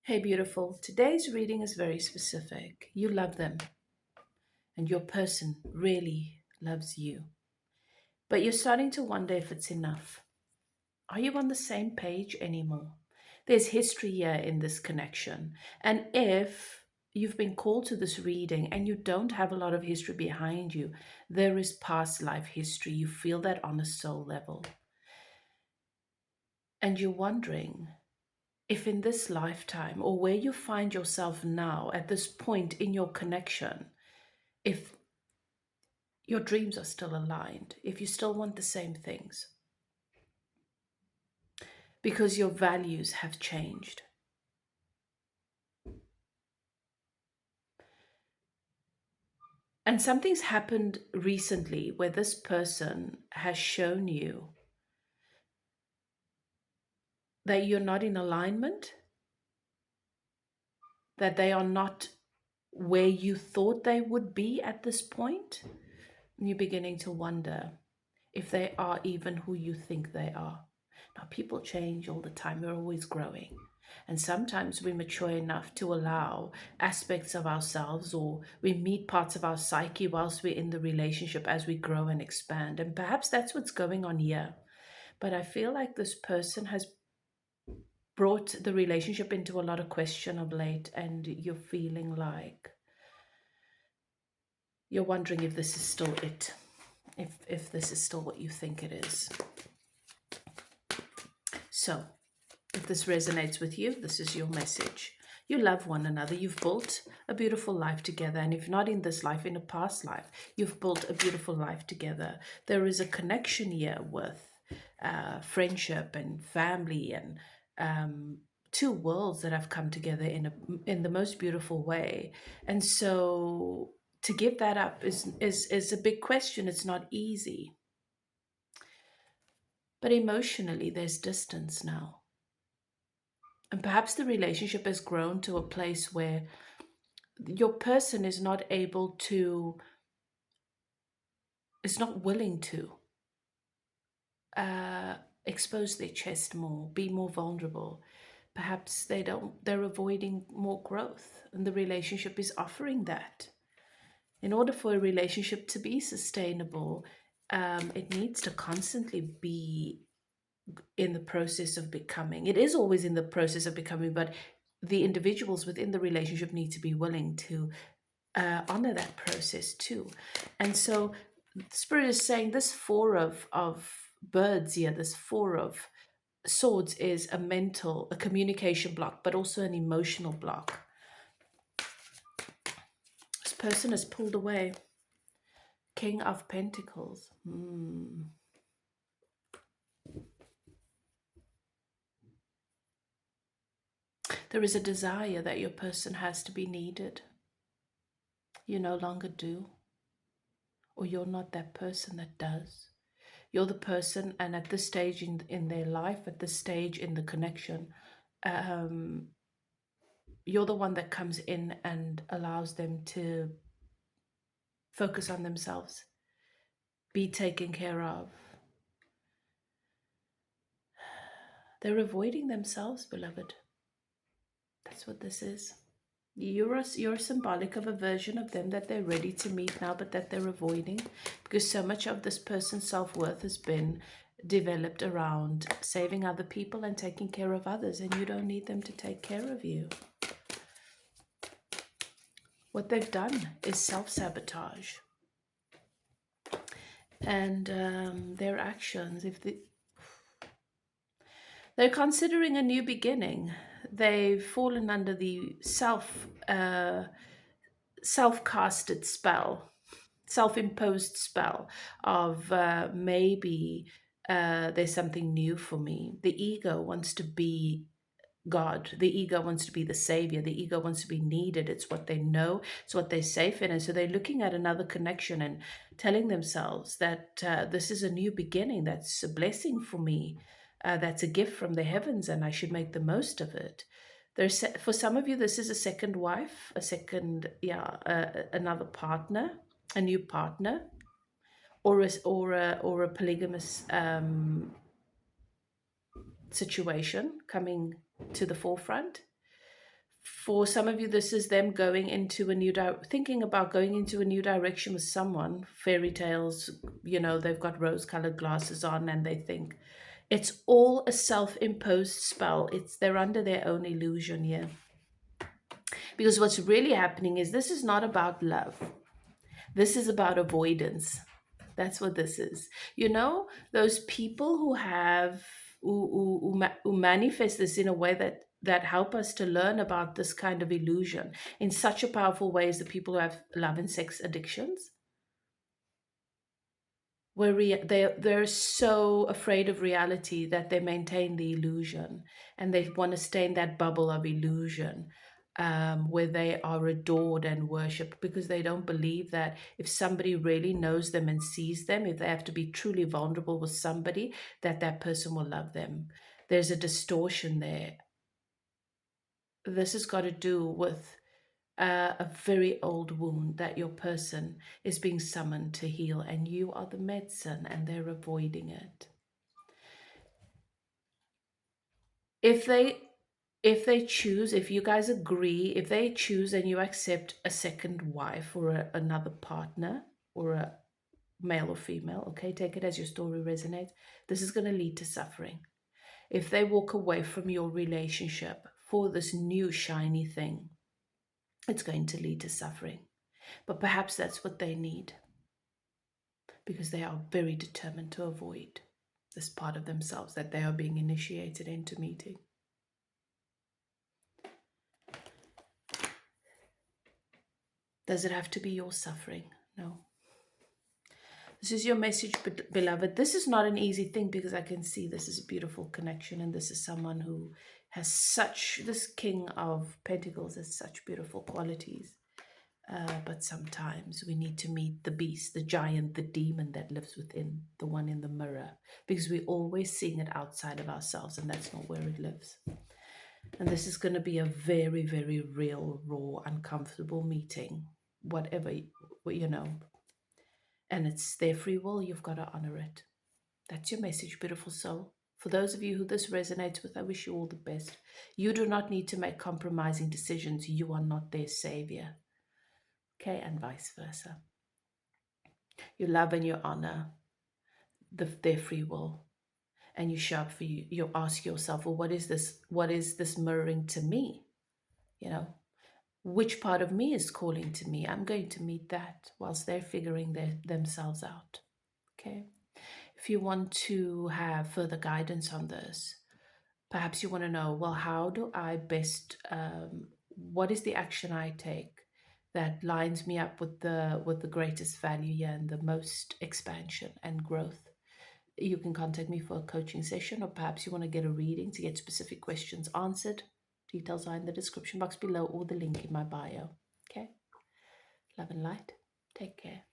Hey, beautiful. Today's reading is very specific. You love them, and your person really loves you. But you're starting to wonder if it's enough. Are you on the same page anymore? There's history here in this connection. And if you've been called to this reading and you don't have a lot of history behind you, there is past life history. You feel that on a soul level. And you're wondering if in this lifetime or where you find yourself now at this point in your connection, if your dreams are still aligned, if you still want the same things, because your values have changed. And something's happened recently where this person has shown you that you're not in alignment, that they are not where you thought they would be at this point. And you're beginning to wonder if they are even who you think they are. Now, people change all the time, we're always growing. And sometimes we mature enough to allow aspects of ourselves, or we meet parts of our psyche whilst we're in the relationship as we grow and expand. And perhaps that's what's going on here. But I feel like this person has brought the relationship into a lot of question of late, and you're feeling like you're wondering if this is still it, if this is still what you think it is. So, if this resonates with you, this is your message. You love one another. You've built a beautiful life together. And if not in this life, in a past life, you've built a beautiful life together. There is a connection here with friendship and family and two worlds that have come together in the most beautiful way. And so to give that up is a big question. It's not easy. But emotionally, there's distance now. And perhaps the relationship has grown to a place where your person is not able to, is not willing to uh, expose their chest more, be more vulnerable. Perhaps they're avoiding more growth, and the relationship is offering that. In order for a relationship to be sustainable, it needs to constantly be in the process of becoming. It is always in the process of becoming, but the individuals within the relationship need to be willing to honor that process too. And so Spirit is saying this four of birds here, this four of swords is a communication block, but also an emotional block. This person is pulled away. King of Pentacles. There is a desire that your person has to be needed. You no longer do, or you're not that person that does. You're the person, and at this stage in their life, at this stage in the connection, um, you're the one that comes in and allows them to focus on themselves, be taken care of. They're avoiding themselves, beloved. That's what this is. You're symbolic of a version of them that they're ready to meet now, but that they're avoiding, because so much of this person's self-worth has been developed around saving other people and taking care of others, and you don't need them to take care of you. What they've done is self-sabotage. And their actions, they're considering a new beginning. They've fallen under the self-casted spell, self-imposed spell of maybe there's something new for me. The ego wants to be God. The ego wants to be the savior. The ego wants to be needed. It's what they know. It's what they're safe in. And so they're looking at another connection and telling themselves that this is a new beginning. That's a blessing for me. That's a gift from the heavens, and I should make the most of it. For some of you, this is a second wife, another partner, a new partner, or a polygamous situation coming to the forefront. For some of you, this is them going into a new thinking about going into a new direction with someone. Fairy tales, they've got rose-colored glasses on, and they think it's all a self-imposed spell. They're under their own illusion here. Because what's really happening is this is not about love. This is about avoidance. That's what this is. Those people who have who manifest this in a way that help us to learn about this kind of illusion in such a powerful way as the people who have love and sex addictions, where they're so afraid of reality that they maintain the illusion, and they want to stay in that bubble of illusion, where they are adored and worshipped, because they don't believe that if somebody really knows them and sees them, if they have to be truly vulnerable with somebody, that person will love them. There's a distortion there. This has got to do with a very old wound that your person is being summoned to heal, and you are the medicine, and they're avoiding it. If they choose, if you guys agree, if they choose and you accept a second wife or another partner, or a male or female, okay, take it as your story resonates, this is going to lead to suffering. If they walk away from your relationship for this new shiny thing, it's going to lead to suffering. But perhaps that's what they need, because they are very determined to avoid this part of themselves that they are being initiated into meeting. Does it have to be your suffering? No. This is your message, beloved. This is not an easy thing, because I can see this is a beautiful connection, and this is someone who has this King of Pentacles has such beautiful qualities. But sometimes we need to meet the beast, the giant, the demon that lives within, the one in the mirror, because we're always seeing it outside of ourselves, and that's not where it lives. And this is going to be a very, very real, raw, uncomfortable meeting, whatever, and it's their free will. You've got to honor it. That's your message, beautiful soul. For those of you who this resonates with, I wish you all the best. You do not need to make compromising decisions. You are not their savior. Okay, and vice versa. You love and you honor their free will, and you show up for you. You ask yourself, well, what is this? What is this mirroring to me? Which part of me is calling to me? I'm going to meet that whilst they're figuring themselves out. Okay. If you want to have further guidance on this, perhaps you want to know, well, how do I best, what is the action I take that lines me up with the greatest value here and the most expansion and growth? You can contact me for a coaching session, or perhaps you want to get a reading to get specific questions answered. Details are in the description box below, or the link in my bio. Okay? Love and light. Take care.